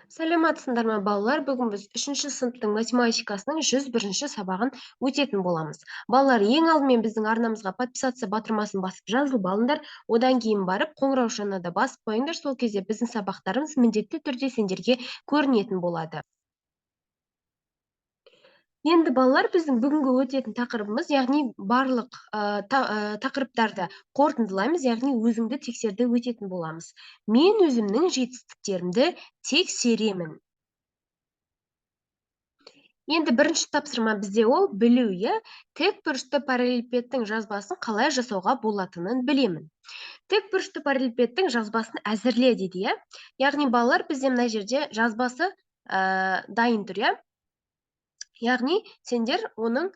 Сәлеметсіңдер ме, балалар? Бүгін біз 3-ші сыныптың математикасының 101-ші сабағын өтетін боламыз. Балалар, ең алдымен біздің арнамызға подписаться батырмасын басып жазылып алыңдар. Одан кейін барып қоңырау шанына да басып қойыңдар. Сол кезде біздің сабақтарымыз міндетті түрде сендерге көрінетін болады. Енді балалар, біздің бүгінгі өтетін тақырыбымыз, яғни барлық тақырыптарды қорытындылаймыз, яғни өзіңді тексерді өтетін боламыз. Мен өзімнің жетістіктерімді тексеремін. Енді бірінші тапсырма бізде ол білу, тікбұрышты параллелепипедтің жазбасын қалай жасауға болатынын білемін. Тікбұрышты параллелепипедтің жазбасын әзірле дейді, яғни балалар, бізде мына жерде жазбасы дайын тұр, яғни сендер оның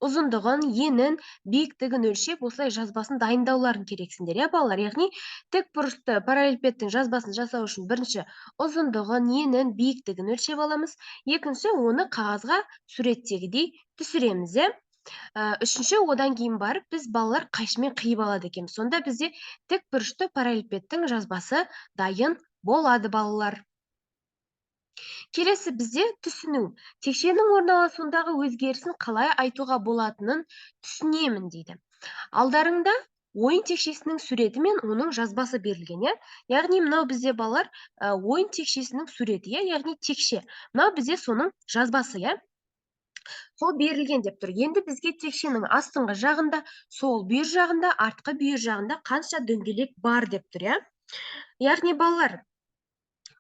ұзындығын, енін, биіктігін өлшеп, осылай жазбасын дайындауларын керексіңдер, балалар. Яғни тікбұрышты параллелепипедтің жазбасын жасау үшін бірінші ұзындығын, енін, биіктігін өлшеп аламыз. Екінші, оны қағазға суреттегідей түсіреміз, Үшінші, одан кейін барып, біз балалар қайшымен қиып алады екенбіз. Сонда бізде тікбұрышты параллелепипедтің жазбасы дайын болады, балалар. Келесі бізде түсіну. Текшенің орналасуындағы өзгерісін қалай айтуға болатынын түсінемін дейді. Алдарыңда ойын текшесінің суреті мен оның жазбасы берілген, яғни мынау бізде балалар ойын текшесінің суреті, яғни текше. Мынау бізде соның жазбасы, сол берілген деп тұр. Енді бізге текшенің астыңғы жағында, сол бүйір жағында, артқы бүйір жағында қанша дөңгелек бар деп тұр, яғни балалар,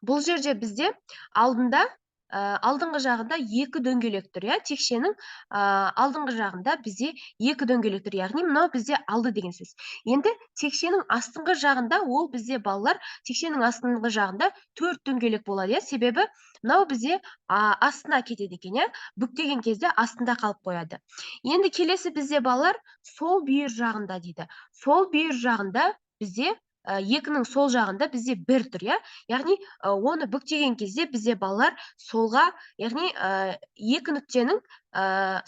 бұл жерде бізде алдыңғы жағында екі дөңгелек тұр, текшенің алдыңғы жағында бізде екі дөңгелек тұр, яғни мынау бізде алды деген сөз. Енді текшенің астыңғы жағында, ол бізде балалар, текшенің астыңғы жағында 4 дөңгелек болады, себебі мынау бізде астына кетеді екен, бүктеген кезде астында қалып қояды. Енді келесі бізде балалар сол бүйір жағында дейді. Сол бүйір жағында бізде екінің сол жағында бізде бір тұр, яғни оны бүктеген кезде бізде балалар солға, яғни екі нүктенің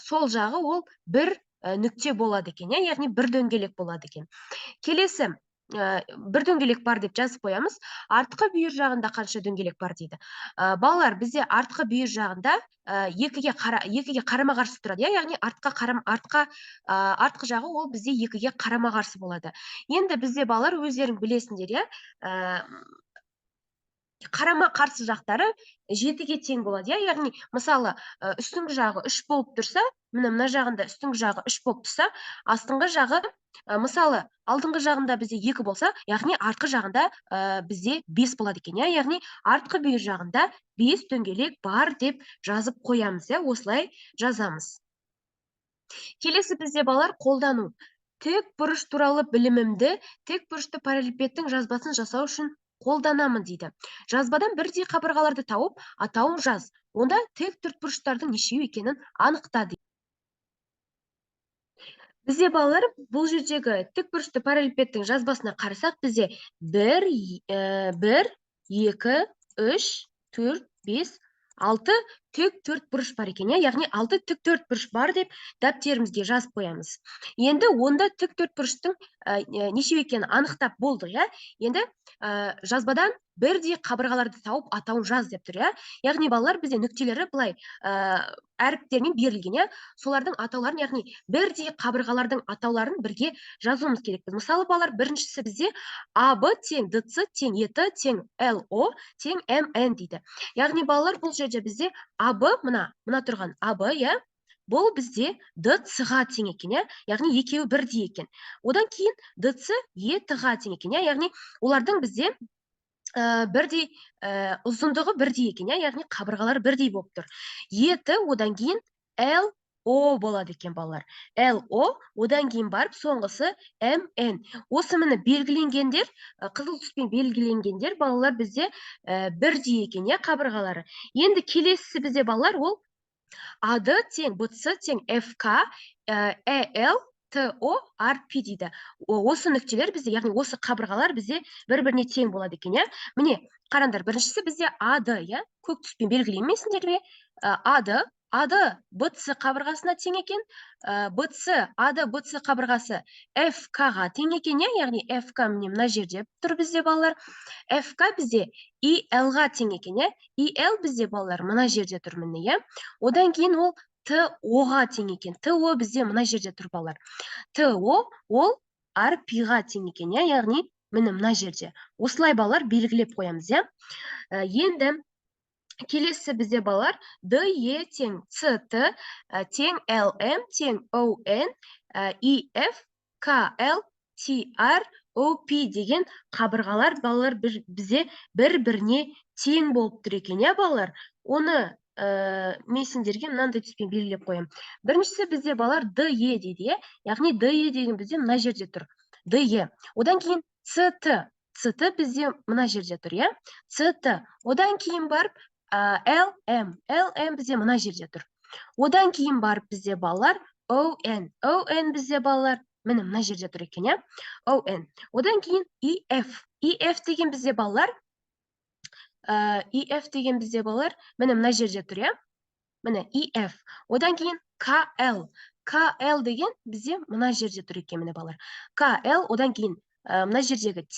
сол жағы ол бір нүкте болады екен, яғни бір дөңгелек болады екен. Келесі, бір дөңгелек бар деп жазып қоямыз. Артқы бүйір жағында қанша дөңгелек бар дейді. Балалар, бізде артқы бүйір жағында екіге қарама-қарсы тұрады, яғни артқы жағы ол бізде екіге қарама-қарсы болады. Енді бізде балалар, өздерің білесіңдер, қарама-қарсы жақтары 7-ге тең болады, яғни мысалы үстіңгі жағы 3 болып тұрса, мына жағында үстіңгі жағы 3 болып тұрса, астыңғы жағы, мысалы алдыңғы жағында бізде 2 болса, яғни артқы жағында бізде 5 болады екен, яғни артқы бүйір жағында 5 дөңгелек бар деп жазып қоямыз, осылай жазамыз. Келесі бізде балалар қолдану. Тікбұрыш туралы білімімді тікбұрышты параллелепипедтің жазбасын жасау үшін қолданамын дейді. Жазбадан бірдей қабырғаларды тауып, атауын жаз. Онда тік төртбұрыштардың нешеу екенін анықта дейді. Бізде балалар, бұл жердегі тікбұрышты параллелепипедтің жазбасына қарасақ, бізде 1, 2, 3, 4, 5, 6 тік төртбұрыш бар екен, яғни 6 тік төртбұрыш бар деп дәптерімізге жазып қоямыз. Енді онда тік төртбұрыштың нешеу екенін анықтап болдық, енді жазбадан бірдей қабырғаларды тауып атауын жаз деп тұр, яғни балалар, бізде нүктелері былай әріптермен берілген, солардың атауларын, яғни бірдей қабырғалардың атауларын бірге жазуымыз керекпіз. Мысалы, балалар, біріншісі бізде АБ тең ДЦ тең ЕТ тең ЛО тең МН дейді. Яғни балалар, бұл жерде бізде АБ, мына тұрған АБ, бұл бізде ДЦ-ға тең екен, яғни екеуі бірдей екен. Одан кейін ДЦ ЕТ-ға тең екен, яғни олардың бізде бірдей ұзындығы бірдей екен, яғни қабырғалар бірдей болып тұр. ЕТ одан кейін ЛО болады екен, балалар. ЛО одан кейін барып соңғысы МН. Осы міне белгіленгендер, қызыл түспен белгіленгендер, балалар, бізде бірдей екен, қабырғалары. Енді келесі бізде балалар, ол АД тең БЦ тең ФК ЭЛ ТО РП дейді. Осы нүктелер бізде, яғни осы қабырғалар бізде бір-біріне тең болады екен, Міне, қараңдар, біріншісі бізде АД, көк түспен белгілеймесіңдер ме? АД АД БЦ қабырғасына тең екен, БЦ АД БЦ қабырғасы FK-ға тең екен, яғни FK міне мына жерде тұр бізде балалар. FK бізде EL-ға тең екен, EL бізде балалар мына жерде тұр міне, Одан кейін ол TO-ға тең екен. TO бізде мына жерде тұр балалар. TO ол RP-ға тең екен, яғни міне мына жерде. Осылай балалар белгілеп қоямыз, Енді келесі бізде балалар DE тең CT тең LM тең ON EF KL TR OP деген қабырғалар балалар бізде бір-біріне тең болып тұр екен, балалар. Оны мен сендерге мынандай түспен белгілеп қоямын. Біріншісі бізде балалар DE дейді, яғни DE деген бізде мына жерде тұр. DE. Одан кейін CT бізде мына жерде тұр, CT. Одан кейін барып LM бізде мына жерде тұр. Одан кейін барып бізде балалар ON бізде балалар міне мына жерде тұр екен, ON. Одан кейін EF деген бізде балалар міне мына жерде тұр, міне EF. Одан кейін KL деген бізде мына жерде тұр екен, міне балалар. KL, одан кейін мына жердегі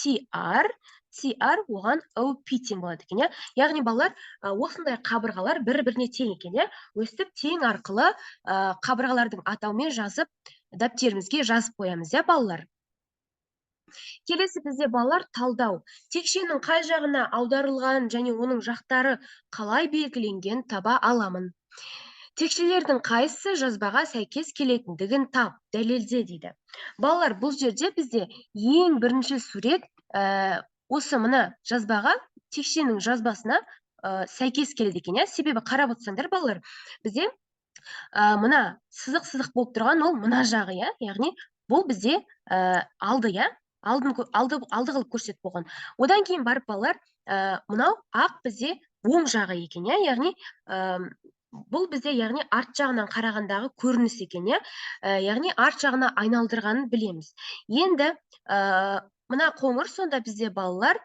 TR оған OP тең болады екен, яғни балалар осындай қабырғалар бір-біріне тең екен, өстіп тең арқылы қабырғалардың атаумен жазып дәптерімізге жазып қоямыз, балалар. Келесі бізде балалар талдау. Текшенің қай жағына аударылған және оның жақтары қалай белгіленген таба аламын. Текшелердің қайсысы жазбаға сәйкес келетіндігін тап, дәлелде дейді. Балалар, бұл жерде бізде ең бірінші сурет осы мына жазбаға, текшенің жазбасына сәйкес келеді екен, себебі қарап отырсаңдар балалар, бізде мына сызық болып тұрған ол мына жағы, яғни бұл бізде алды, алды қылып көрсетіп болған. Одан кейін барып балалар, мынау ақ бізде оң жағы екен, яғни бұл бізде яғни арт жағынан қарағандағы көрініс екен, яғни арт жағына айналдырғанын білеміз. Енді мына қоңыр сонда бізде балалар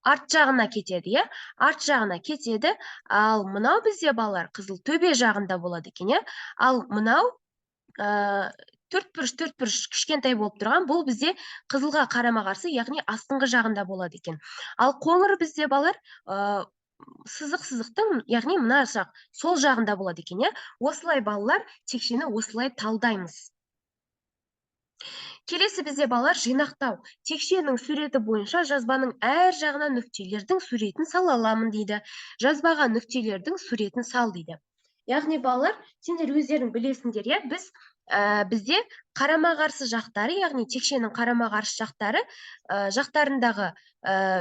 арт жағына кетеді, арт жағына кетеді, ал мұнау бізде балалар қызыл төбе жағында болады екен, ал мұнау төртбұрыш кішкентай болып тұрған, бұл бізде қызылға қарама-қарсы, яғни астыңғы жағында болады екен. Ал қоңыр бізде балалар сызықтың, яғни мына жақ сол жағында болады екен, Осылай балалар текшені осылай талдаймыз. Келесі бізде балалар жинақтау. Текшенің суреті бойынша жазбаның әр жағына нүктелердің суретін сала аламын дейді. Жазбаға нүктелердің суретін сал дейді. Яғни балалар, сендер өздерің білесіңдер, бізде қарама-қарсы жақтары, яғни текшенің қарама-қарсы жақтары, жақтарындағы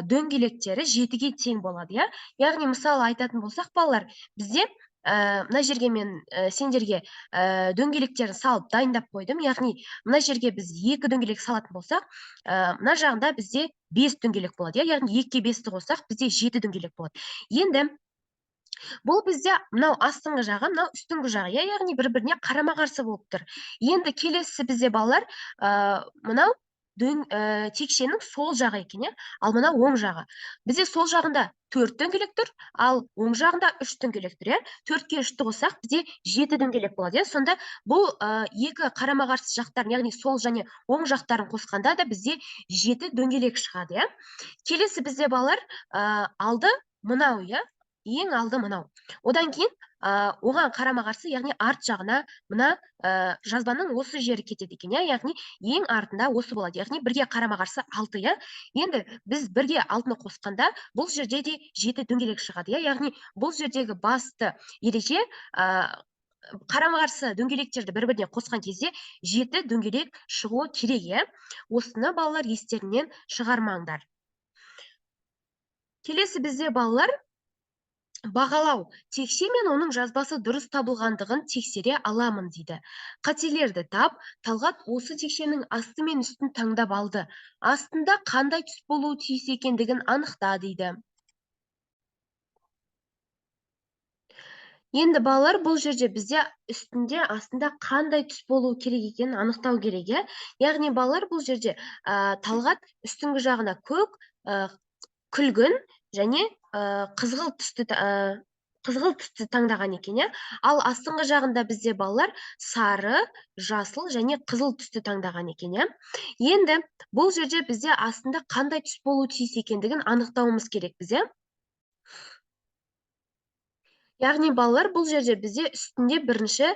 дөңгелектері 7-ге тең болады, Яғни мысалы айтатын болсақ, балалар, бізде мына жерге мен сендерге дөңгелектерін салып дайындап қойдым, яғни мына жерге біз 2 дөңгелек салатын болсақ, мына жағында бізде 5 дөңгелек болады, яғни 2-ге 5-ті қоссақ, бізде 7 дөңгелек болады. Енді бұл бізде мынау астыңғы жағы, мынау үстіңгі жағы, яғни бір-біріне қарама-қарсы болып тұр. Енді келесі бізде балалар, мынау текшенің сол жағы екен, ал мынау оң жағы. Бізде сол жағында 4 дөңгелек тұр, ал оң жағында 3 дөңгелек тұр, 4-ке 3-ті қоссақ, бізде 7 дөңгелек болады. Сонда бұл екі қарама-қарсы жақтарын, яғни сол және оң жақтарын қосқанда да бізде 7 дөңгелек шығады. Келесі бізде балалар, алды мынау, ең алды мынау. Одан кейін оған қарама-қарсы, яғни арт жағына мына жазбаның осы жері кетеді екен, яғни ең артында осы болады, яғни бірге қарама-қарсы 6, Енді біз бірге 6-ны қосқанда бұл жерде де 7 дөңгелек шығады, яғни бұл жердегі басты ереже қарама-қарсы дөңгелектерді бір-біріне қосқан кезде 7 дөңгелек шығуы керек, Осыны балалар естерінен шығармаңдар. Келесі бізде балалар, бағалау. Текше мен оның жазбасы дұрыс табылғандығын тексере аламын дейді. Қателерді тап, Талғат осы текшенің асты мен үстін таңдап алды. Астында қандай түс болуы тиіс екендігін анықта дейді. Енді балалар, бұл жерде бізде үстінде, астында қандай түс болуы керек екенін анықтау керек, Яғни балалар, бұл жерде Талғат үстіңгі жағына көк, күлгін және қызғылт түсті қызғылт түсті таңдаған екен, иә. Ал астыңғы жағында бізде балалар сары, жасыл және қызыл түсті таңдаған екен, иә. Енді бұл жерде бізде астында қандай түс болуы тиіс екендігін анықтауымыз керекпіз, иә. Яғни балалар, бұл жерде бізде үстінде бірінші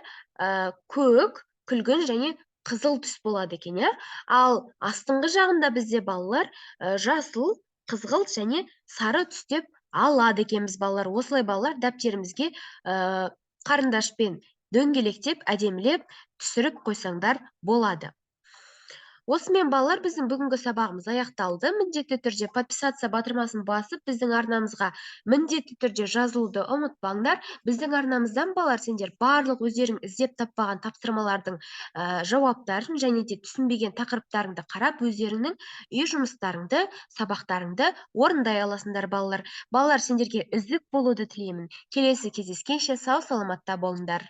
көк, күлгін және қызыл түс болады екен, иә. Ал астыңғы жағында бізде балалар жасыл, қызғылт және сары түс деп алады екенбіз балалар. Осылай балалар дәптерімізге қарындашпен дөңгелектеп, әдемілеп түсіріп қойсаңдар болады. Осымен балалар, біздің бүгінгі сабағымыз аяқталды. Міндетті түрде подписаться батырмасын басып, біздің арнамызға міндетті түрде жазылуды ұмытпаңдар. Біздің арнамыздан балалар, сендер барлық өздерің іздеп таппаған тапсырмалардың жауаптарын және де түсінбеген тақырыптарыңды қарап, өздеріңнің үй жұмыстарыңды, сабақтарыңды орындай аласыңдар балалар. Балалар, сендерге іздік болуды тілеймін. Келесі кездескенше сау саламатта болыңдар.